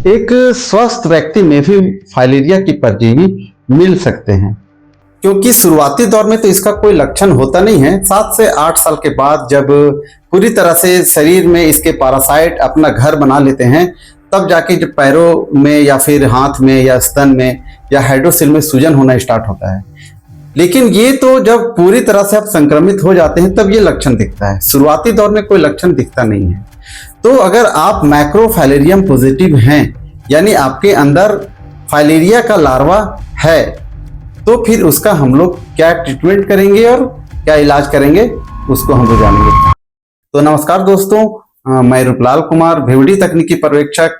एक स्वस्थ व्यक्ति में भी फाइलेरिया की परजीवी मिल सकते हैं, क्योंकि शुरुआती दौर में तो इसका कोई लक्षण होता नहीं है। 7 से 8 साल के बाद जब पूरी तरह से शरीर में इसके पैरासाइट अपना घर बना लेते हैं, तब जाके जब पैरों में या फिर हाथ में या स्तन में या हाइड्रोसिल में सूजन होना स्टार्ट होता है। लेकिन ये तो जब पूरी तरह से आप संक्रमित हो जाते हैं तब ये लक्षण दिखता है। शुरुआती दौर में कोई लक्षण दिखता नहीं है। तो अगर आप मैक्रोफाइलेरियम पॉजिटिव हैं, यानी आपके अंदर फाइलेरिया का लार्वा है, तो फिर उसका हम लोग क्या ट्रीटमेंट करेंगे और क्या इलाज करेंगे उसको हम लोग जानेंगे। तो नमस्कार दोस्तों, मैं रूपलाल कुमार, भिवड़ी तकनीकी पर्यवेक्षक।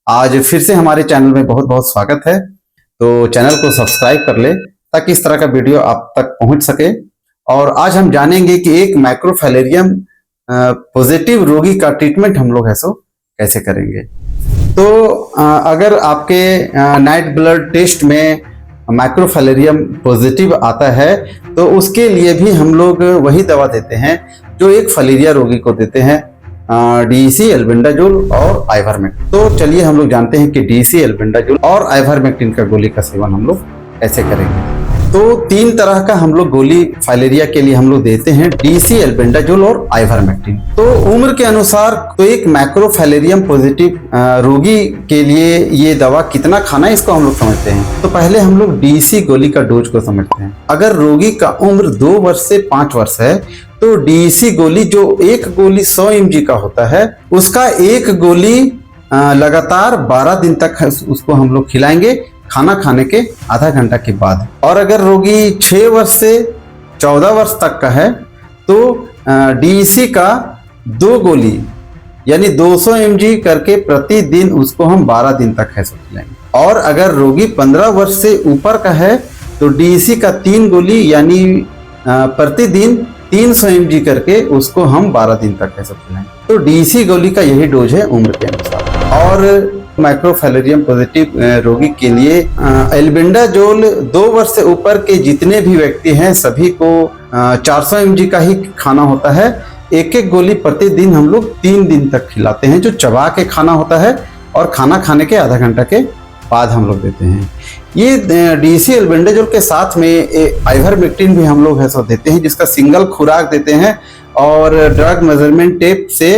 आज फिर से हमारे चैनल में बहुत बहुत स्वागत है। तो चैनल को सब्सक्राइब कर ले ताकि इस तरह का वीडियो आप तक पहुंच सके। और आज हम जानेंगे कि एक मैक्रोफाइलेरियम पॉजिटिव रोगी का ट्रीटमेंट हम लोग ऐसा कैसे करेंगे। तो अगर आपके नाइट ब्लड टेस्ट में मैक्रोफाइलेरियम पॉजिटिव आता है तो उसके लिए भी हम लोग वही दवा देते हैं जो एक फाइलेरिया रोगी को देते हैं, डीसी एल्बेंडाजोल और आइवरमेक्टिन। तो चलिए हम लोग जानते हैं कि डीसी एल्बेंडाजोल और आइवरमेक्टिन का गोली का सेवन हम लोग ऐसे करेंगे। तो 3 तरह का हम लोग गोली फाइलेरिया के लिए हम लोग देते हैं, डीसी एल्बेंडाजोल और आइवरमेक्टिन। तो उम्र के अनुसार तो एक मैक्रोफाइलेरियम पॉजिटिव रोगी के लिए ये दवा कितना खाना है इसको हम लोग समझते हैं। तो पहले हम लोग डीसी गोली का डोज को समझते हैं। अगर रोगी का उम्र 2 वर्ष से 5 वर्ष है तो डीसी गोली, जो एक गोली 100 mg का होता है, उसका एक गोली लगातार 12 दिन तक उसको हम लोग खिलाएंगे, खाना खाने के आधा घंटा के बाद। और अगर रोगी 6 वर्ष से 14 वर्ष तक का है तो डीसी का 2 गोली यानी 200 mg करके प्रतिदिन उसको हम 12 दिन तक है खिलाएंगे। और अगर रोगी 15 वर्ष से ऊपर का है तो डीसी का 3 गोली यानी प्रतिदिन 300 mg करके उसको हम 12 दिन तक है खिलाएंगे। तो डीसी गोली का यही डोज है उम्र के अनुसार। और मैक्रोफाइलेरियम पॉजिटिव रोगी के लिए एल्बेंडाजोल 2 वर्ष से ऊपर के जितने भी व्यक्ति हैं सभी को 400 mg का ही खाना होता है। एक गोली प्रतिदिन हम लोग 3 दिन तक खिलाते हैं, जो चबा के खाना होता है और खाना खाने के आधा घंटा के बाद हम लोग देते हैं। ये डीसी एल्बेंडाजोल के साथ में आइवरमेक्टिन भी हम लोग है सो देते हैं, जिसका सिंगल खुराक देते हैं और ड्रग मेजरमेंट टेप से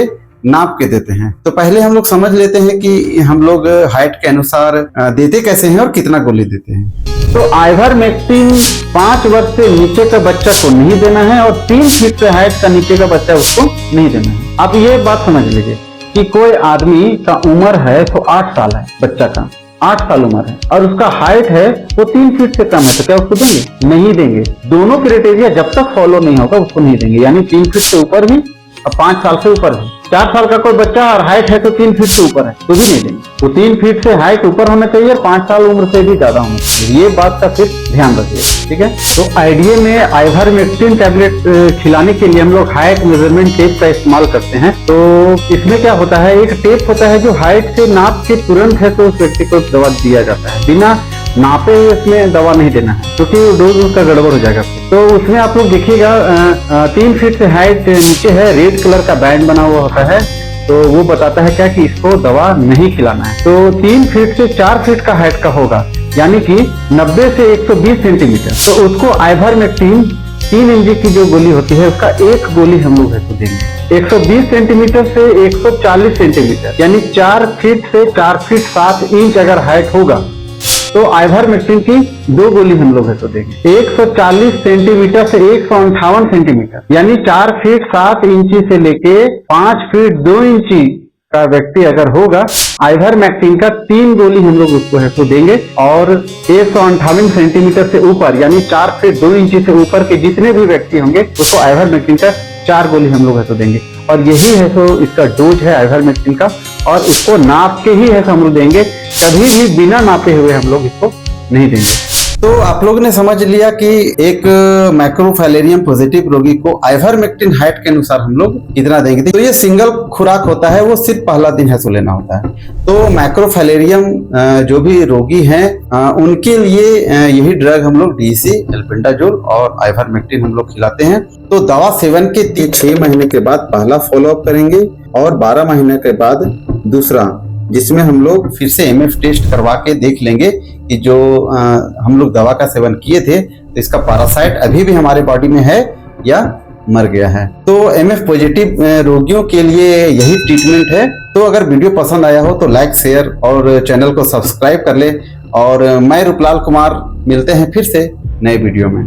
नाप के देते हैं। तो पहले हम लोग समझ लेते हैं कि हम लोग हाइट के अनुसार देते कैसे हैं और कितना गोली देते हैं। तो आइवरमेक्टिन 5 वर्ष से नीचे का बच्चा को नहीं देना है और 3 फीट से हाइट का नीचे का बच्चा उसको नहीं देना है। आप ये बात समझ लीजिए कि कोई आदमी का उम्र है तो 8 साल है, बच्चा का 8 साल उम्र है और उसका हाइट है वो 3 फीट से कम है, तो क्या उसको देंगे? नहीं देंगे। दोनों क्राइटेरिया जब तक फॉलो नहीं होगा उसको नहीं देंगे। यानी 3 फीट से ऊपर भी और 5 साल से ऊपर भी। 4 साल का कोई बच्चा और हाइट है तो 3 फीट से ऊपर है तो भी नहीं देंगे। तो 3 फीट से हाइट ऊपर होना चाहिए और 5 साल उम्र से भी ज्यादा होना चाहिए। ये बात का फिर ध्यान रखिए, ठीक है। तो आईडीए में आइवरमेक्टिन टैबलेट खिलाने के लिए हम लोग हाइट मेजरमेंट टेप का इस्तेमाल करते हैं। तो इसमें क्या होता है, एक टेप होता है जो हाइट से नाप के तुरंत है तो उस व्यक्ति को दवा दिया जाता है। बिना नापे हुए इसमें दवा नहीं देना है क्योंकि डोज उसका गड़बड़ हो जाएगा। तो उसमें आप लोग देखिएगा 3 फीट से हाइट नीचे है, रेड कलर का बैंड बना हुआ होता है, तो वो बताता है क्या कि इसको दवा नहीं खिलाना है। तो 3 फीट से 4 फीट का हाइट का होगा यानी कि 90 से 120 सेंटीमीटर, तो उसको आइवरमेक्टिन 3 mg की जो गोली होती है उसका एक गोली हम लोग इसको देंगे। 120 सेंटीमीटर से 140 सेंटीमीटर यानी 4 फीट से 4 फीट 7 इंच अगर हाइट होगा तो आइवरमेक्टिन की 2 गोली हम लोग है तो देंगे। 140 सेंटीमीटर से 158 सेंटीमीटर यानी 4 फीट 7 इंची से लेके 5 फीट 2 इंची का व्यक्ति अगर होगा, आइवरमेक्टिन का 3 गोली हम लोग उसको है तो देंगे। और 158 सेंटीमीटर से ऊपर यानी 4 फीट 2 इंची से ऊपर के जितने भी व्यक्ति होंगे उसको आइवरमेक्टिन का 4 गोली हम लोग है तो देंगे। और यही है तो इसका डोज है आइवरमेक्टिन का, और इसको नाप के ही है तो हम लोग देंगे, कभी भी बिना नापे हुए हम लोग इसको नहीं देंगे। तो आप लोग ने समझ लिया कि एक मैक्रोफाइलेरियम पॉजिटिव रोगी को आइवरमेक्टिन हाइट के अनुसार हम लोग कितना देंगे। तो ये सिंगल खुराक होता है, वो सिर्फ पहला दिन है सो लेना होता है। तो मैक्रोफाइलेरियम जो भी रोगी हैं उनके लिए यही ड्रग हम लोग डीसी एल्बेंडाजोल और आइवरमेक्टिन हम लोग खिलाते हैं। तो दवा सेवन के 6 महीने के बाद पहला फॉलोअप करेंगे और 12 महीने के बाद दूसरा जिसमें हम लोग फिर से एमएफ टेस्ट करवा के देख लेंगे कि जो हम लोग दवा का सेवन किए थे तो इसका पैरासाइट अभी भी हमारे बॉडी में है या मर गया है। तो एमएफ पॉजिटिव रोगियों के लिए यही ट्रीटमेंट है। तो अगर वीडियो पसंद आया हो तो लाइक, शेयर और चैनल को सब्सक्राइब कर ले। और मैं रूपलाल कुमार, मिलते हैं फिर से नए वीडियो में।